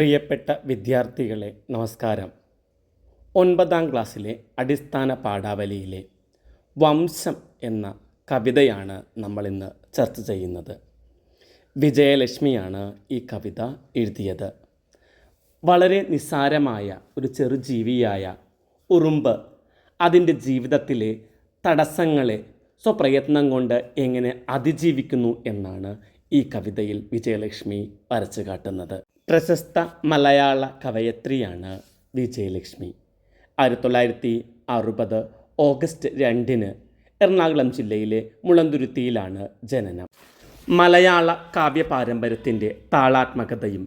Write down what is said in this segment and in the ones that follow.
പ്രിയപ്പെട്ട വിദ്യാർത്ഥികളെ നമസ്കാരം. 9ാം ക്ലാസ്സിലെ അടിസ്ഥാന പാഠാവലിയിലെ വംശം എന്ന കവിതയാണ് നമ്മളിന്ന് ചർച്ച ചെയ്യുന്നത്. വിജയലക്ഷ്മിയാണ് ഈ കവിത എഴുതിയത്. വളരെ നിസ്സാരമായ ഒരു ചെറുജീവിയായ ഉറുമ്പ് അതിൻ്റെ ജീവിതത്തിലെ തടസ്സങ്ങളെ സ്വപ്രയത്നം കൊണ്ട് എങ്ങനെ അതിജീവിക്കുന്നു എന്നാണ് ഈ കവിതയിൽ വിജയലക്ഷ്മി വരച്ചു കാട്ടുന്നത്. പ്രശസ്ത മലയാള കവയത്രിയാണ് വിജയലക്ഷ്മി. 1960 ഓഗസ്റ്റ് 2 എറണാകുളം ജില്ലയിലെ മുളന്തുരുത്തിയിലാണ് ജനനം. മലയാള കാവ്യ പാരമ്പര്യത്തിൻ്റെ താളാത്മകതയും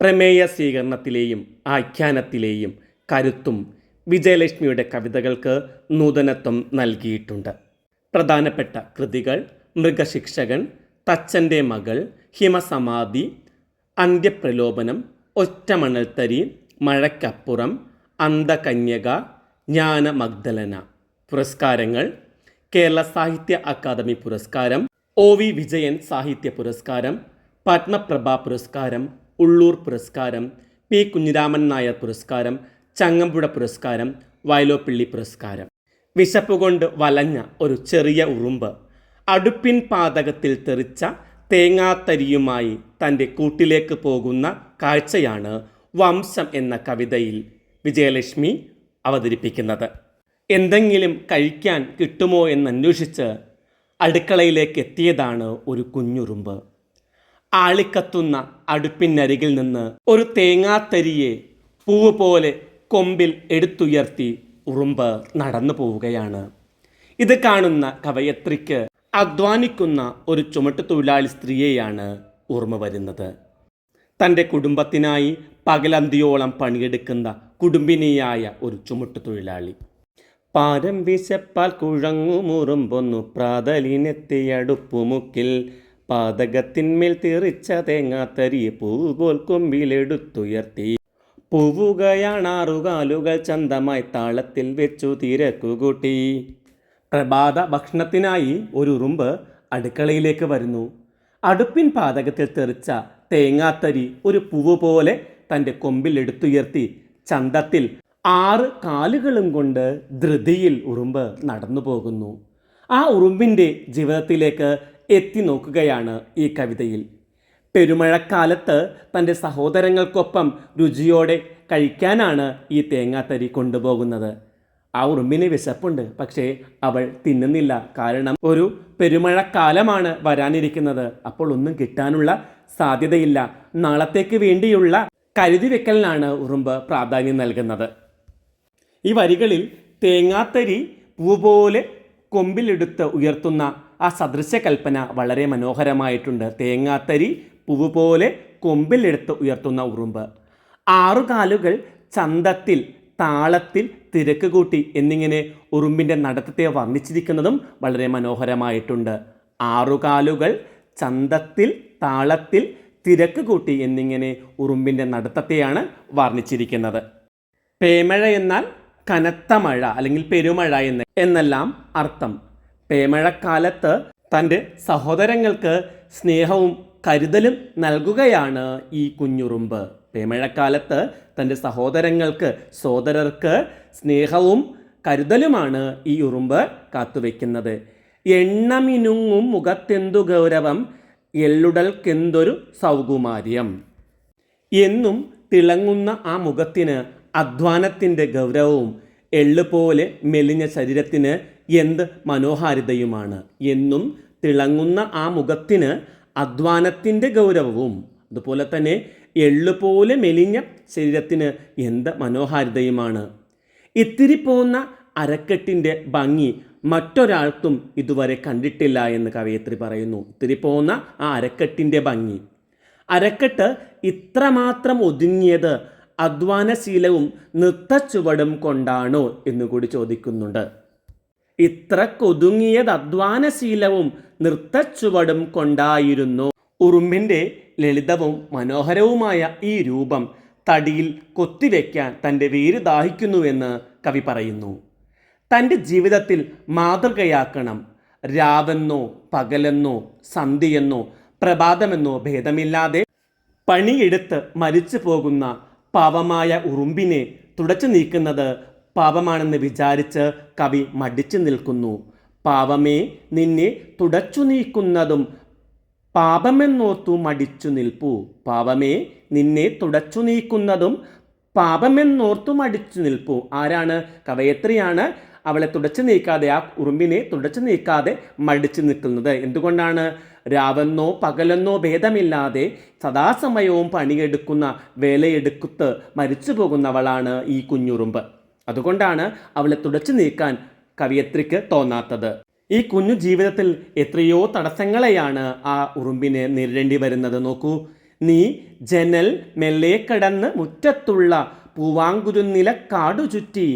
പ്രമേയ സ്വീകരണത്തിലെയും ആഖ്യാനത്തിലെയും കരുത്തും വിജയലക്ഷ്മിയുടെ കവിതകൾക്ക് നൂതനത്വം നൽകിയിട്ടുണ്ട്. പ്രധാനപ്പെട്ട കൃതികൾ മൃഗശിക്ഷകൻ, തച്ചൻ്റെ മകൾ, ഹിമസമാധി, അന്ത്യപ്രലോഭനം, ഒറ്റമണൽത്തരി, മഴയ്ക്കപ്പുറം, അന്ധകന്യക, ജ്ഞാനമഗ്ദലന. പുരസ്കാരങ്ങൾ: കേരള സാഹിത്യ അക്കാദമി പുരസ്കാരം, OV വിജയൻ സാഹിത്യ പുരസ്കാരം, പത്മപ്രഭ പുരസ്കാരം, ഉള്ളൂർ പുരസ്കാരം, P കുഞ്ഞിരാമൻ നായർ പുരസ്കാരം, ചങ്ങമ്പുഴ പുരസ്കാരം, വയലോപ്പിള്ളി പുരസ്കാരം. വിശപ്പുകൊണ്ട് വലഞ്ഞ ഒരു ചെറിയ ഉറുമ്പ് അടുപ്പിൻ പാതകത്തിൽ തെറിച്ച തേങ്ങാത്തരിയുമായി തൻ്റെ കൂട്ടിലേക്ക് പോകുന്ന കാഴ്ചയാണ് വംശം എന്ന കവിതയിൽ വിജയലക്ഷ്മി അവതരിപ്പിക്കുന്നത്. എന്തെങ്കിലും കഴിക്കാൻ കിട്ടുമോ എന്നന്വേഷിച്ച് അടുക്കളയിലേക്ക് എത്തിയതാണ് ഒരു കുഞ്ഞുറുമ്പ്. ആളിക്കത്തുന്ന അടുപ്പിനരികിൽ നിന്ന് ഒരു തേങ്ങാത്തരിയെ പൂവ് പോലെ കൊമ്പിൽ എടുത്തുയർത്തി ഉറുമ്പ് നടന്നു പോവുകയാണ്. ഇത് കാണുന്ന കവയത്രിക്ക് അധ്വാനിക്കുന്ന ഒരു ചുമട്ടുതൊഴിലാളി സ്ത്രീയെയാണ് ഓർമ്മ വരുന്നത്. തൻ്റെ കുടുംബത്തിനായി പകലന്തിയോളം പണിയെടുക്കുന്ന കുടുംബിനിയായ ഒരു ചുമട്ടുതൊഴിലാളി. പാരം വിശപ്പാൽ കുഴങ്ങുമുറുമ്പൊന്നു പ്രാതലിനെത്തിയടുപ്പുമുക്കിൽ പാതകത്തിന്മേൽ തെറിച്ച തേങ്ങാത്തരി പൂപോൽ കൊമ്പിലെടുത്തുയർത്തി പൂവുകയാണാറുകാലുകൾ ചന്തമായി താളത്തിൽ വെച്ചു തിരക്കുകൂട്ടി. പ്രഭാത ഭക്ഷണത്തിനായി ഒരു ഉറുമ്പ് അടുക്കളയിലേക്ക് വരുന്നു. അടുപ്പിൻ പാതകത്തിൽ തെറിച്ച തേങ്ങാത്തരി ഒരു പൂവ് പോലെ തൻ്റെ കൊമ്പിൽ എടുത്തുയർത്തി ചന്തത്തിൽ 6 കാലുകളും കൊണ്ട് ധൃതിയിൽ ഉറുമ്പ് നടന്നു പോകുന്നു. ആ ഉറുമ്പിൻ്റെ ജീവിതത്തിലേക്ക് എത്തി നോക്കുകയാണ് ഈ കവിതയിൽ. പെരുമഴക്കാലത്ത് തൻ്റെ സഹോദരങ്ങൾക്കൊപ്പം രുചിയോടെ കഴിക്കാനാണ് ഈ തേങ്ങാത്തരി കൊണ്ടുപോകുന്നത്. ആ ഉറുമ്പിന് വിശപ്പുണ്ട്, പക്ഷേ അവൾ തിന്നുന്നില്ല. കാരണം ഒരു പെരുമഴക്കാലമാണ് വരാനിരിക്കുന്നത്. അപ്പോൾ ഒന്നും കിട്ടാനുള്ള സാധ്യതയില്ല. നാളത്തേക്ക് വേണ്ടിയുള്ള കരുതി വെക്കലിനാണ് ഉറുമ്പ് പ്രാധാന്യം നൽകുന്നത്. ഈ വരികളിൽ തേങ്ങാത്തരി പൂ പോലെ കൊമ്പിലെടുത്ത് ഉയർത്തുന്ന ആ സദൃശ്യകൽപ്പന വളരെ മനോഹരമായിട്ടുണ്ട്. തേങ്ങാത്തരി പൂവ് പോലെ കൊമ്പിലെടുത്ത് ഉയർത്തുന്ന ഉറുമ്പ്. 6 കാലുകൾ ചന്തത്തിൽ താളത്തിൽ തിരക്ക് കൂട്ടി എന്നിങ്ങനെ ഉറുമ്പിൻ്റെ നടത്തത്തെ വർണ്ണിച്ചിരിക്കുന്നതും വളരെ മനോഹരമായിട്ടുണ്ട്. 6 കാലുകൾ ചന്തത്തിൽ താളത്തിൽ തിരക്ക് കൂട്ടി എന്നിങ്ങനെ ഉറുമ്പിൻ്റെ നടത്തത്തെയാണ് വർണ്ണിച്ചിരിക്കുന്നത്. പേമഴ എന്നാൽ കനത്ത മഴ അല്ലെങ്കിൽ പെരുമഴ എന്നെല്ലാം അർത്ഥം. പേമഴക്കാലത്ത് തൻ്റെ സഹോദരങ്ങൾക്ക് സ്നേഹവും കരുതലും നൽകുകയാണ് ഈ കുഞ്ഞുറുമ്പ്. പേമഴക്കാലത്ത് തൻ്റെ സഹോദരർക്ക് സ്നേഹവും കരുതലുമാണ് ഈ ഉറുമ്പ് കാത്തുവെക്കുന്നത്. എണ്ണമിനുങ്ങും മുഖത്തെന്തു ഗൗരവം, എള്ളുടൽക്കെന്തൊരു സൗകുമാര്യം. എന്നും തിളങ്ങുന്ന ആ മുഖത്തിന് അധ്വാനത്തിൻ്റെ ഗൗരവവും എള്ളുപോലെ മെലിഞ്ഞ ശരീരത്തിന് എന്ത് മനോഹാരിതയുമാണ്. എന്നും തിളങ്ങുന്ന ആ മുഖത്തിന് അധ്വാനത്തിൻ്റെ ഗൗരവവും അതുപോലെ തന്നെ എള്ളുപോലെ മെലിഞ്ഞ ശരീരത്തിന് എന്ത് മനോഹാരിതയുമാണ്. ഇത്തിരി പോന്ന അരക്കെട്ടിൻ്റെ ഭംഗി മറ്റൊരാൾക്കും ഇതുവരെ കണ്ടിട്ടില്ല എന്ന് കവയത്രി പറയുന്നു. ഇത്തിരി പോന്ന ആ അരക്കെട്ടിൻ്റെ ഭംഗി. അരക്കെട്ട് ഇത്രമാത്രം ഒതുങ്ങിയത് അധ്വാനശീലവും നൃത്തച്ചുവടും കൊണ്ടാണോ എന്നുകൂടി ചോദിക്കുന്നുണ്ട്. ഇത്രക്കൊതുങ്ങിയത് അധ്വാനശീലവും നൃത്തച്ചുവടും കൊണ്ടായിരുന്നു. ഉറുമ്പിൻ്റെ ലളിതവും മനോഹരവുമായ ഈ രൂപം തടിയിൽ കൊത്തിവെക്കാൻ തൻ്റെ വേര് ദാഹിക്കുന്നുവെന്ന് കവി പറയുന്നു. തൻ്റെ ജീവിതത്തിൽ മാതൃകയാക്കണം. രാവെന്നോ പകലെന്നോ സന്ധ്യയെന്നോ പ്രഭാതമെന്നോ ഭേദമില്ലാതെ പണിയെടുത്ത് മരിച്ചു പോകുന്ന പാവമായ ഉറുമ്പിനെ തുടച്ചു നീക്കുന്നത് പാപമാണെന്ന് വിചാരിച്ച് കവി മടിച്ചു നിൽക്കുന്നു. പാവമേ, നിന്നെ തുടച്ചു നീക്കുന്നതും പാപമെന്നോർത്തു മടിച്ചു നിൽപ്പൂ. പാവമേ, നിന്നെ തുടച്ചു നീക്കുന്നതും പാപമെന്നോർത്തു മടിച്ചു നിൽപ്പൂ. ആരാണ്? കവയത്രിയാണ് അവളെ തുടച്ചു നീക്കാതെ, ആ ഉറുമ്പിനെ തുടച്ചു നീക്കാതെ മടിച്ചു നിൽക്കുന്നത്. എന്തുകൊണ്ടാണ്? രാവെന്നോ പകലെന്നോ ഭേദമില്ലാതെ സദാസമയവും പണിയെടുക്കുന്ന, വേലയെടുത്ത് മരിച്ചു പോകുന്നവളാണ് ഈ കുഞ്ഞുറുമ്പ്. അതുകൊണ്ടാണ് അവളെ തുടച്ചു നീക്കാൻ കവയത്രിക്ക് തോന്നാത്തത്. ഈ കുഞ്ഞു ജീവിതത്തിൽ എത്രയോ തടസ്സങ്ങളെയാണ് ആ ഉറുമ്പിന് നേരിടേണ്ടി വരുന്നത്. നോക്കൂ, നീ ജനൽ മെല്ലെ കടന്ന് മുറ്റത്തുള്ള പൂവാങ്കുരുന്നില കാടു ചുറ്റി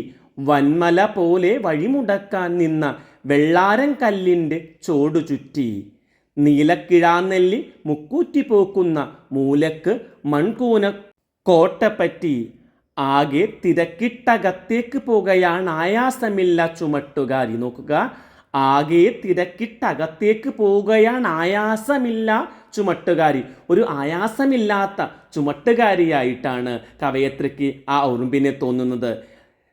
വന്മല പോലെ വഴിമുടക്കാൻ നിന്ന വെള്ളാരം കല്ലിൻ്റെ ചോടു ചുറ്റി നീലക്കിഴാനെല്ലി മുക്കൂറ്റി പോക്കുന്ന മൂലക്ക് മൺകൂന കോട്ടപ്പറ്റി ആകെ തിരക്കിട്ടകത്തേക്ക് പോകുകയാണ് ആയാസമില്ല ചുമട്ടുകാരി. നോക്കുക, ആകെ തിരക്കിട്ടകത്തേക്ക് പോവുകയാണ് ആയാസമില്ല ചുമട്ടുകാരി. ഒരു ആയാസമില്ലാത്ത ചുമട്ടുകാരിയായിട്ടാണ് കവയത്രിക്ക് ആ ഉറുമ്പിനെ തോന്നുന്നത്.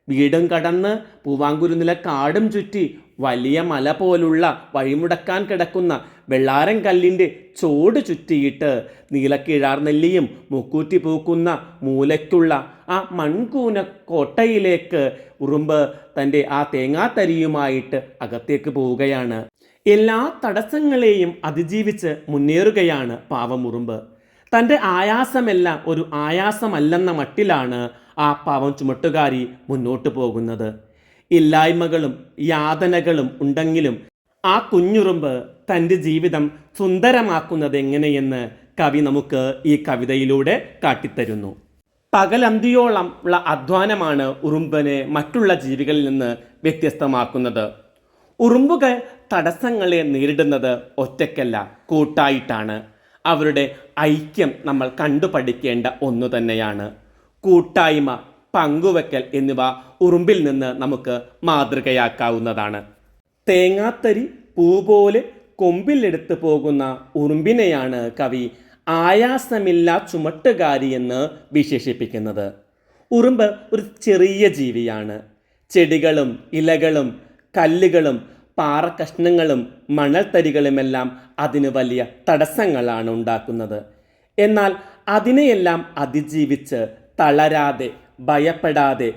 വീടും കടന്ന് പൂവാങ്കുരുന്നിലെ കാടും ചുറ്റി വലിയ മല പോലുള്ള വഴിമുടക്കാൻ കിടക്കുന്ന വെള്ളാരം കല്ലിൻ്റെ ചോട് ചുറ്റിയിട്ട് നീലക്കിഴാർനെല്ലിയും മുക്കൂറ്റി പൂക്കുന്ന മൂലയ്ക്കുള്ള ആ മൺകൂന കോട്ടയിലേക്ക് ഉറുമ്പ് തൻ്റെ ആ തേങ്ങാത്തരിയുമായിട്ട് അകത്തേക്ക് പോവുകയാണ്. എല്ലാ തടസ്സങ്ങളെയും അതിജീവിച്ച് മുന്നേറുകയാണ് പാവം ഉറുമ്പ്. തൻ്റെ ആയാസമെല്ലാം ഒരു ആയാസമല്ലെന്ന മട്ടിലാണ് ആ പാവം ചുമട്ടുകാരി മുന്നോട്ട് പോകുന്നത്. ഇല്ലായ്മകളും യാതനകളും ഉണ്ടെങ്കിലും ആ കുഞ്ഞുറുമ്പ് തൻ്റെ ജീവിതം സുന്ദരമാക്കുന്നത് എങ്ങനെയെന്ന് കവി നമുക്ക് ഈ കവിതയിലൂടെ കാട്ടിത്തരുന്നു. പകലന്തിയോളം ഉള്ള അധ്വാനമാണ് ഉറുമ്പിനെ മറ്റുള്ള ജീവികളിൽ നിന്ന് വ്യത്യസ്തമാക്കുന്നത്. ഉറുമ്പുകൾ തടസ്സങ്ങളെ നേരിടുന്നത് ഒറ്റയ്ക്കല്ല, കൂട്ടായിട്ടാണ്. അവരുടെ ഐക്യം നമ്മൾ കണ്ടുപഠിക്കേണ്ട ഒന്നു തന്നെയാണ്. കൂട്ടായ്മ, പങ്കുവെക്കൽ എന്നിവ ഉറുമ്പിൽ നിന്ന് നമുക്ക് മാതൃകയാക്കാവുന്നതാണ്. തേങ്ങാത്തരി പൂ പോലെ കൊമ്പിലെടുത്ത് പോകുന്ന ഉറുമ്പിനെയാണ് കവി ആയാസമില്ല ചുമട്ടുകാരി എന്ന് വിശേഷിപ്പിക്കുന്നത്. ഉറുമ്പ് ഒരു ചെറിയ ജീവിയാണ്. ചെടികളും ഇലകളും കല്ലുകളും പാറക്കഷ്ണങ്ങളും മണൽത്തരികളുമെല്ലാം അതിന് വലിയ തടസ്സങ്ങളാണ് ഉണ്ടാക്കുന്നത്. എന്നാൽ അതിനെയെല്ലാം അതിജീവിച്ച് തളരാതെ ഭയപ്പെടാതെ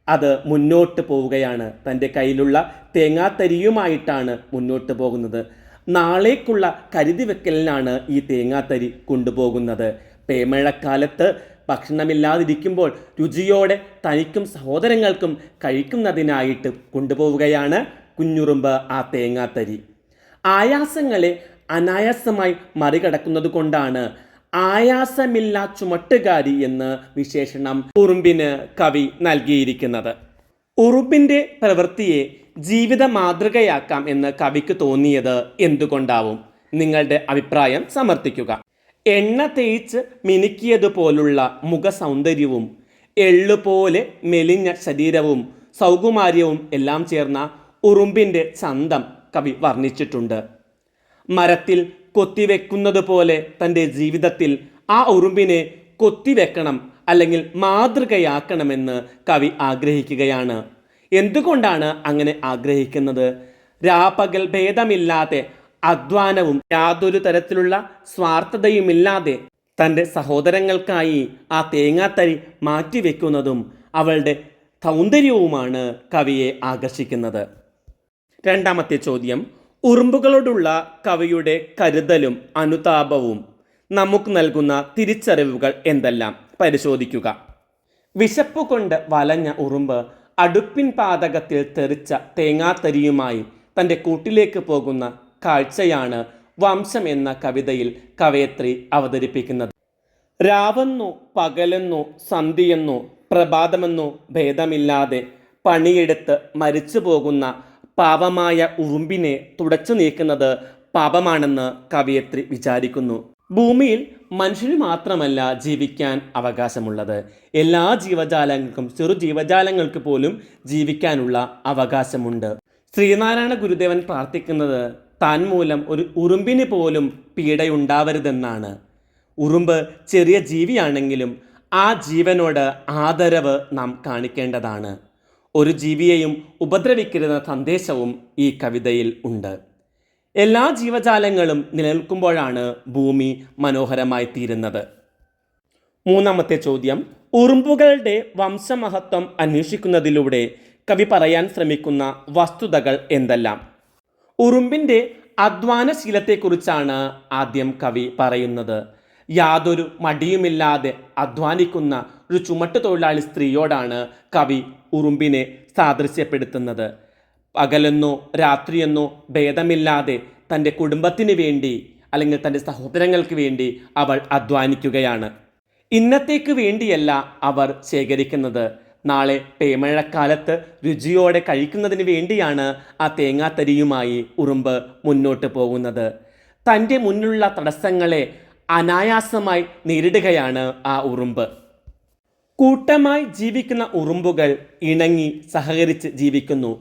അത് മുന്നോട്ട് പോവുകയാണ്. തൻ്റെ കയ്യിലുള്ള തേങ്ങാത്തരിയുമായിട്ടാണ് മുന്നോട്ട് പോകുന്നത്. നാളേക്കുള്ള കരുതി വെക്കലിനാണ് ഈ തേങ്ങാത്തരി കൊണ്ടുപോകുന്നത്. പേമഴക്കാലത്ത് ഭക്ഷണമില്ലാതിരിക്കുമ്പോൾ രുചിയോടെ തനിക്കും സഹോദരങ്ങൾക്കും കഴിക്കുന്നതിനായിട്ട് കൊണ്ടുപോവുകയാണ് കുഞ്ഞുറുമ്പ് ആ തേങ്ങാത്തരി. ആയാസങ്ങളെ അനായാസമായി മറികടക്കുന്നത് കൊണ്ടാണ് ആയാസമില്ല ചുമട്ടുകാരി എന്ന് വിശേഷണം ഉറുമ്പിന് കവി നൽകിയിരിക്കുന്നത്. ഉറുമ്പിൻ്റെ പ്രവൃത്തിയെ ജീവിത മാതൃകയാക്കാം എന്ന് കവിക്ക് തോന്നിയത് എന്തുകൊണ്ടാവും? നിങ്ങളുടെ അഭിപ്രായം സമർത്ഥിക്കുക. എണ്ണ തേച്ച് മിനുക്കിയതുപോലുള്ള മുഖസൗന്ദര്യവും എള്ളുപോലെ മെലിഞ്ഞ ശരീരവും സൗകുമാര്യവും എല്ലാം ചേർന്ന ഉറുമ്പിൻ്റെ ചന്തം കവി വർണ്ണിച്ചിട്ടുണ്ട്. മരത്തിൽ കൊത്തിവെക്കുന്നത് പോലെ തൻ്റെ ജീവിതത്തിൽ ആ ഉറുമ്പിനെ കൊത്തിവെക്കണം, അല്ലെങ്കിൽ മാതൃകയാക്കണമെന്ന് കവി ആഗ്രഹിക്കുകയാണ്. എന്തുകൊണ്ടാണ് അങ്ങനെ ആഗ്രഹിക്കുന്നത്? രാപകൽ ഭേദമില്ലാതെ അധ്വാനവും യാതൊരു തരത്തിലുള്ള സ്വാർത്ഥതയുമില്ലാതെ തൻ്റെ സഹോദരങ്ങൾക്കായി ആ തേങ്ങാത്തരി മാറ്റിവെക്കുന്നതും അവളുടെ സൗന്ദര്യവുമാണ് കവിയെ ആകർഷിക്കുന്നത്. രണ്ടാമത്തെ ചോദ്യം, ഉറുമ്പുകളോടുള്ള കവിയുടെ കരുതലും അനുതാപവും നമുക്ക് നൽകുന്ന തിരിച്ചറിവുകൾ എന്തെല്ലാം? പരിശോധിക്കുക. വിശപ്പ് കൊണ്ട് വലഞ്ഞ ഉറുമ്പ് അടുപ്പിൻ പാതകത്തിൽ തെറിച്ച തേങ്ങാത്തരിയുമായി തൻ്റെ കൂട്ടിലേക്ക് പോകുന്ന കാഴ്ചയാണ് വംശം എന്ന കവിതയിൽ കവയത്രി അവതരിപ്പിക്കുന്നത്. രാവെന്നോ പകലെന്നോ സന്ധ്യയെന്നോ പ്രഭാതമെന്നോ ഭേദമില്ലാതെ പണിയെടുത്ത് മരിച്ചു പോകുന്ന പാപമായ ഉറുമ്പിനെ തുടച്ചു നീക്കുന്നത് പാപമാണെന്ന് കവയത്രി വിചാരിക്കുന്നു. ഭൂമിയിൽ മനുഷ്യന് മാത്രമല്ല ജീവിക്കാൻ അവകാശമുള്ളത്. എല്ലാ ജീവജാലങ്ങൾക്കും, ചെറു ജീവജാലങ്ങൾക്ക് പോലും ജീവിക്കാനുള്ള അവകാശമുണ്ട്. ശ്രീനാരായണ ഗുരുദേവൻ പ്രാർത്ഥിക്കുന്നത് താൻ മൂലം ഒരു ഉറുമ്പിന് പോലും പീഡയുണ്ടാവരുതെന്നാണ്. ഉറുമ്പ് ചെറിയ ജീവിയാണെങ്കിലും ആ ജീവനോട് ആദരവ് നാം കാണിക്കേണ്ടതാണ്. ഒരു ജീവിയെയും ഉപദ്രവിക്കരുതെന്ന സന്ദേശവും ഈ കവിതയിൽ ഉണ്ട്. എല്ലാ ജീവജാലങ്ങളും നിലനിൽക്കുമ്പോഴാണ് ഭൂമി മനോഹരമായി തീരുന്നത്. മൂന്നാമത്തെ ചോദ്യം, ഉറുമ്പുകളുടെ വംശമഹത്വം അന്വേഷിക്കുന്നതിലൂടെ കവി പറയാൻ ശ്രമിക്കുന്ന വസ്തുതകൾ എന്തെല്ലാം? ഉറുമ്പിൻ്റെ അധ്വാനശീലത്തെക്കുറിച്ചാണ് ആദ്യം കവി പറയുന്നത്. യാതൊരു മടിയുമില്ലാതെ അധ്വാനിക്കുന്ന ഒരു ചുമട്ടുതൊഴിലാളി സ്ത്രീയോടാണ് കവി ഉറുമ്പിനെ സാദൃശ്യപ്പെടുത്തുന്നത്. പകലെന്നോ രാത്രിയെന്നോ ഭേദമില്ലാതെ തൻ്റെ കുടുംബത്തിന് വേണ്ടി അല്ലെങ്കിൽ തൻ്റെ സഹോദരങ്ങൾക്ക് വേണ്ടി അവൾ അധ്വാനിക്കുകയാണ്. ഇന്നത്തേക്ക് വേണ്ടിയല്ല അവർ ശേഖരിക്കുന്നത്, നാളെ പേമഴക്കാലത്ത് രുചിയോടെ കഴിക്കുന്നതിന് വേണ്ടിയാണ് ആ തേങ്ങാത്തരിയുമായി ഉറുമ്പ് മുന്നോട്ട് പോകുന്നത്. തൻ്റെ മുന്നിലുള്ള തടസ്സങ്ങളെ അനായാസമായി നേരിടുകയാണ് ആ ഉറുമ്പ്. കൂട്ടമായി ജീവിക്കുന്ന ഉറുമ്പുകൾ ഇണങ്ങി സഹകരിച്ച് ജീവിക്കുന്നു.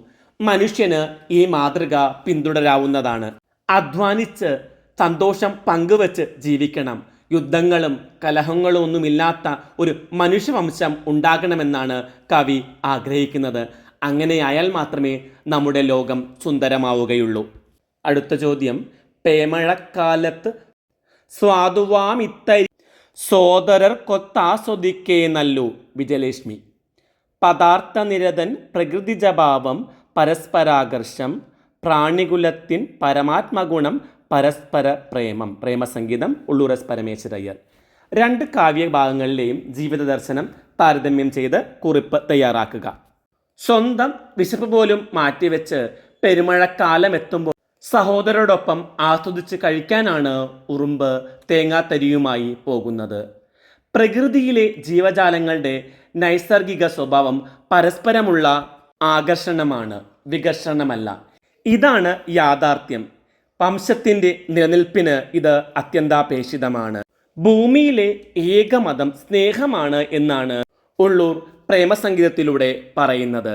മനുഷ്യന് ഈ മാതൃക പിന്തുടരാവുന്നതാണ്. അധ്വാനിച്ച് സന്തോഷം പങ്കുവച്ച് ജീവിക്കണം. യുദ്ധങ്ങളും കലഹങ്ങളും ഒന്നുമില്ലാത്ത ഒരു മനുഷ്യവംശം ഉണ്ടാകണമെന്നാണ് കവി ആഗ്രഹിക്കുന്നത്. അങ്ങനെയായാൽ മാത്രമേ നമ്മുടെ ലോകം സുന്ദരമാവുകയുള്ളൂ. അടുത്ത ചോദ്യം, പേമഴക്കാലത്ത് സ്വാദുവാമിത്തരി സോദരർ കൊത്താസ്വദിക്കേ നല്ലു. വിജയലക്ഷ്മി. പദാർത്ഥനിരതൻ പ്രകൃതിജഭാവം പരസ്പരാകർഷം പ്രാണികുലത്തിൻ പരമാത്മഗുണം പരസ്പര പ്രേമം. പ്രേമസംഗീതം ഉള്ളൂർ എസ് പരമേശ്വരയ്യർ. രണ്ട് കാവ്യഭാഗങ്ങളിലെയും ജീവിത ദർശനം താരതമ്യം ചെയ്ത് കുറിപ്പ് തയ്യാറാക്കുക. സ്വന്തം വിശപ്പ് പോലും മാറ്റിവെച്ച് പെരുമഴക്കാലം എത്തുമ്പോൾ സഹോദരോടൊപ്പം ആസ്വദിച്ച് കഴിക്കാനാണ് ഉറുമ്പ് തേങ്ങാത്തരിയുമായി പോകുന്നത്. പ്രകൃതിയിലെ ജീവജാലങ്ങളുടെ നൈസർഗിക സ്വഭാവം പരസ്പരമുള്ള ആകർഷണമാണ്, വികർഷണമല്ല. ഇതാണ് യാഥാർത്ഥ്യം. വംശത്തിൻ്റെ നിലനിൽപ്പിന് ഇത് അത്യന്താപേക്ഷിതമാണ്. ഭൂമിയിലെ ഏക മതം സ്നേഹമാണ് എന്നാണ് ഉള്ളൂർ പ്രേമസംഗീതത്തിലൂടെ പറയുന്നത്.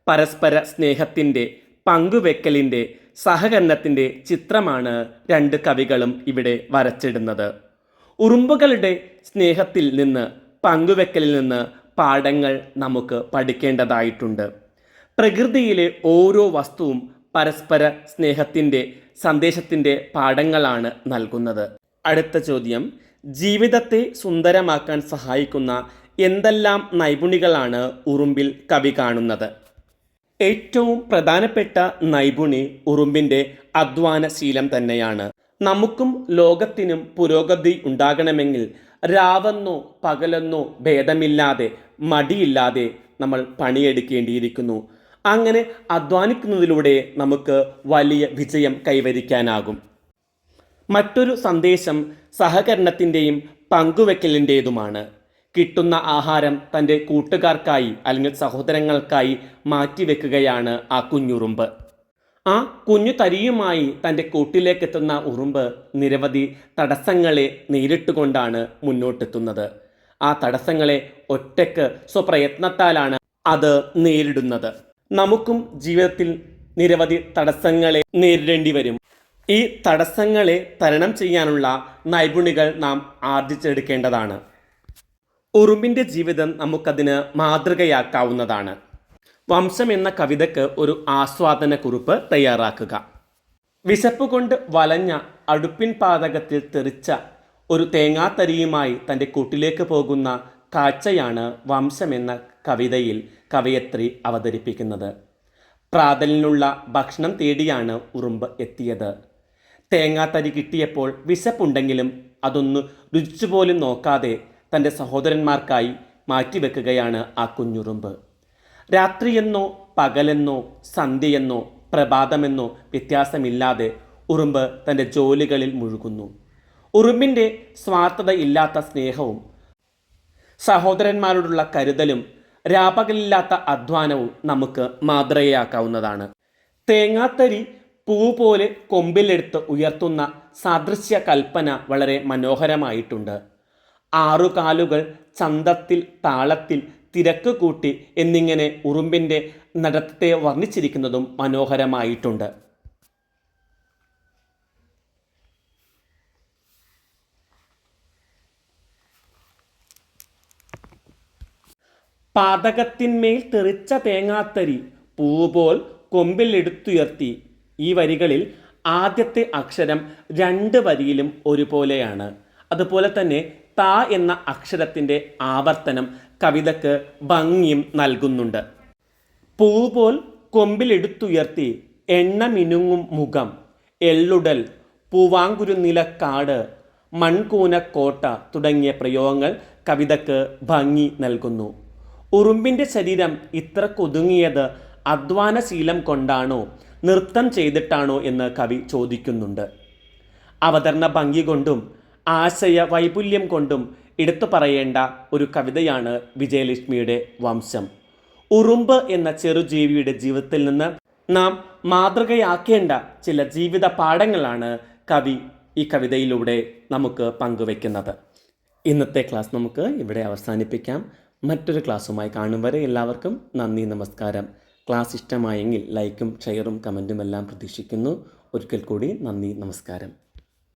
പരസ്പര സ്നേഹത്തിൻ്റെ, പങ്കുവെക്കലിൻ്റെ, സഹകരണത്തിൻ്റെ ചിത്രമാണ് രണ്ട് കവികളും ഇവിടെ വരച്ചിടുന്നത്. ഉറുമ്പുകളുടെ സ്നേഹത്തിൽ നിന്ന്, പങ്കുവെക്കലിൽ നിന്ന് പാഠങ്ങൾ നമുക്ക് പഠിക്കേണ്ടതായിട്ടുണ്ട്. പ്രകൃതിയിലെ ഓരോ വസ്തുവും പരസ്പര സ്നേഹത്തിൻ്റെ, സന്ദേശത്തിൻ്റെ പാഠങ്ങളാണ് നൽകുന്നത്. അടുത്ത ചോദ്യം, ജീവിതത്തെ സുന്ദരമാക്കാൻ സഹായിക്കുന്ന എന്തെല്ലാം നൈപുണികളാണ് ഉറുമ്പിൽ കവി കാണുന്നത്? ഏറ്റവും പ്രധാനപ്പെട്ട നൈപുണി ഉറുമ്പിൻ്റെ അധ്വാനശീലം തന്നെയാണ്. നമുക്കും ലോകത്തിനും പുരോഗതി ഉണ്ടാകണമെങ്കിൽ രാവെന്നോ പകലെന്നോ ഭേദമില്ലാതെ മടിയില്ലാതെ നമ്മൾ പണിയെടുക്കേണ്ടിയിരിക്കുന്നു. അങ്ങനെ അധ്വാനിക്കുന്നതിലൂടെ നമുക്ക് വലിയ വിജയം കൈവരിക്കാനാകും. മറ്റൊരു സന്ദേശം സഹകരണത്തിൻ്റെയും പങ്കുവെക്കലിൻ്റേതുമാണ്. കിട്ടുന്ന ആഹാരം തൻ്റെ കൂട്ടുകാർക്കായി അല്ലെങ്കിൽ സഹോദരങ്ങൾക്കായി മാറ്റിവെക്കുകയാണ് ആ കുഞ്ഞുറുമ്പ്. ആ കുഞ്ഞു തരിയുമായി തൻ്റെ കൂട്ടിലേക്കെത്തുന്ന ഉറുമ്പ് നിരവധി തടസ്സങ്ങളെ നേരിട്ടുകൊണ്ടാണ് മുന്നോട്ടെത്തുന്നത്. ആ തടസ്സങ്ങളെ ഒറ്റയ്ക്ക് സ്വപ്രയത്നത്താലാണ് അത് നേരിടുന്നത്. നമുക്കും ജീവിതത്തിൽ നിരവധി തടസ്സങ്ങളെ നേരിടേണ്ടി വരും. ഈ തടസ്സങ്ങളെ തരണം ചെയ്യാനുള്ള നൈപുണികൾ നാം ആർജിച്ചെടുക്കേണ്ടതാണ്. ഉറുമ്പിൻ്റെ ജീവിതം നമുക്കതിന് മാതൃകയാക്കാവുന്നതാണ്. വംശം എന്ന കവിതയ്ക്ക് ഒരു ആസ്വാദന കുറിപ്പ് തയ്യാറാക്കുക. വിശപ്പ് കൊണ്ട് വലഞ്ഞ അടുപ്പിൻ പാതകത്തിൽ തെറിച്ച ഒരു തേങ്ങാത്തരിയുമായി തൻ്റെ കൂട്ടിലേക്ക് പോകുന്ന കാഴ്ചയാണ് വംശം എന്ന കവിതയിൽ കവയത്രി അവതരിപ്പിക്കുന്നത്. പ്രാതലിനുള്ള ഭക്ഷണം തേടിയാണ് ഉറുമ്പ് എത്തിയത്. തേങ്ങാത്തരി കിട്ടിയപ്പോൾ വിശപ്പുണ്ടെങ്കിലും അതൊന്ന് രുചിച്ചുപോലും നോക്കാതെ തൻ്റെ സഹോദരന്മാർക്കായി മാറ്റിവെക്കുകയാണ് ആ കുഞ്ഞുറുമ്പ്. രാത്രിയെന്നോ പകലെന്നോ സന്ധ്യയെന്നോ പ്രഭാതമെന്നോ വ്യത്യാസമില്ലാതെ ഉറുമ്പ് തൻ്റെ ജോലികളിൽ മുഴുകുന്നു. ഉറുമ്പിൻ്റെ സ്വാർത്ഥതയില്ലാത്ത സ്നേഹവും സഹോദരന്മാരോടുള്ള കരുതലും രാപകലില്ലാത്ത അധ്വാനവും നമുക്ക് മാതൃകയാക്കാവുന്നതാണ്. തേങ്ങാത്തരി പൂ പോലെ കൊമ്പിലെടുത്ത് ഉയർത്തുന്ന സാദൃശ്യ കൽപ്പന വളരെ മനോഹരമായിട്ടുണ്ട്. ആറുകാലുകൾ ചന്തത്തിൽ, താളത്തിൽ, തിരക്ക് കൂട്ടി എന്നിങ്ങനെ ഉറുമ്പിൻ്റെ നടത്തത്തെ വർണ്ണിച്ചിരിക്കുന്നതും മനോഹരമായിട്ടുണ്ട്. പാതകത്തിന്മേൽ തെറിച്ച തേങ്ങാത്തരി പൂപോൽ കൊമ്പിൽ എടുത്തുയർത്തി. ഈ വരികളിൽ ആദ്യത്തെ അക്ഷരം രണ്ട് വരിയിലും ഒരുപോലെയാണ്. അതുപോലെ തന്നെ ത എന്ന അക്ഷരത്തിൻ്റെ ആവർത്തനം കവിതയ്ക്ക് ഭംഗിയും നൽകുന്നുണ്ട്. പൂപോൽ കൊമ്പിലെടുത്തുയർത്തി എണ്ണ മിനുങ്ങും മുഖം, എള്ളുടൽ, പൂവാങ്കുരുനിലക്കാട്, മൺകൂനക്കോട്ട തുടങ്ങിയ പ്രയോഗങ്ങൾ കവിതയ്ക്ക് ഭംഗി നൽകുന്നു. ഉറുമ്പിൻ്റെ ശരീരം ഇത്ര കൊതുങ്ങിയത് അധ്വാനശീലം കൊണ്ടാണോ നൃത്തം ചെയ്തിട്ടാണോ എന്ന് കവി ചോദിക്കുന്നുണ്ട്. അവതരണ ഭംഗി കൊണ്ടും ആശയ വൈപുല്യം കൊണ്ടും എടുത്തു പറയേണ്ട ഒരു കവിതയാണ് വിജയലക്ഷ്മിയുടെ വംശം. ഉറുമ്പ് എന്ന ചെറുജീവിയുടെ ജീവിതത്തിൽ നിന്ന് നാം മാതൃകയാക്കേണ്ട ചില ജീവിത പാഠങ്ങളാണ് കവി ഈ കവിതയിലൂടെ നമുക്ക് പങ്കുവയ്ക്കുന്നത്. ഇന്നത്തെ ക്ലാസ് നമുക്ക് ഇവിടെ അവസാനിപ്പിക്കാം. മറ്റൊരു ക്ലാസ്സുമായി കാണും വരെ എല്ലാവർക്കും നന്ദി, നമസ്കാരം. ക്ലാസ് ഇഷ്ടമായെങ്കിൽ ലൈക്കും ഷെയറും കമൻറ്റും എല്ലാം പ്രതീക്ഷിക്കുന്നു. ഒരിക്കൽ കൂടി നന്ദി, നമസ്കാരം.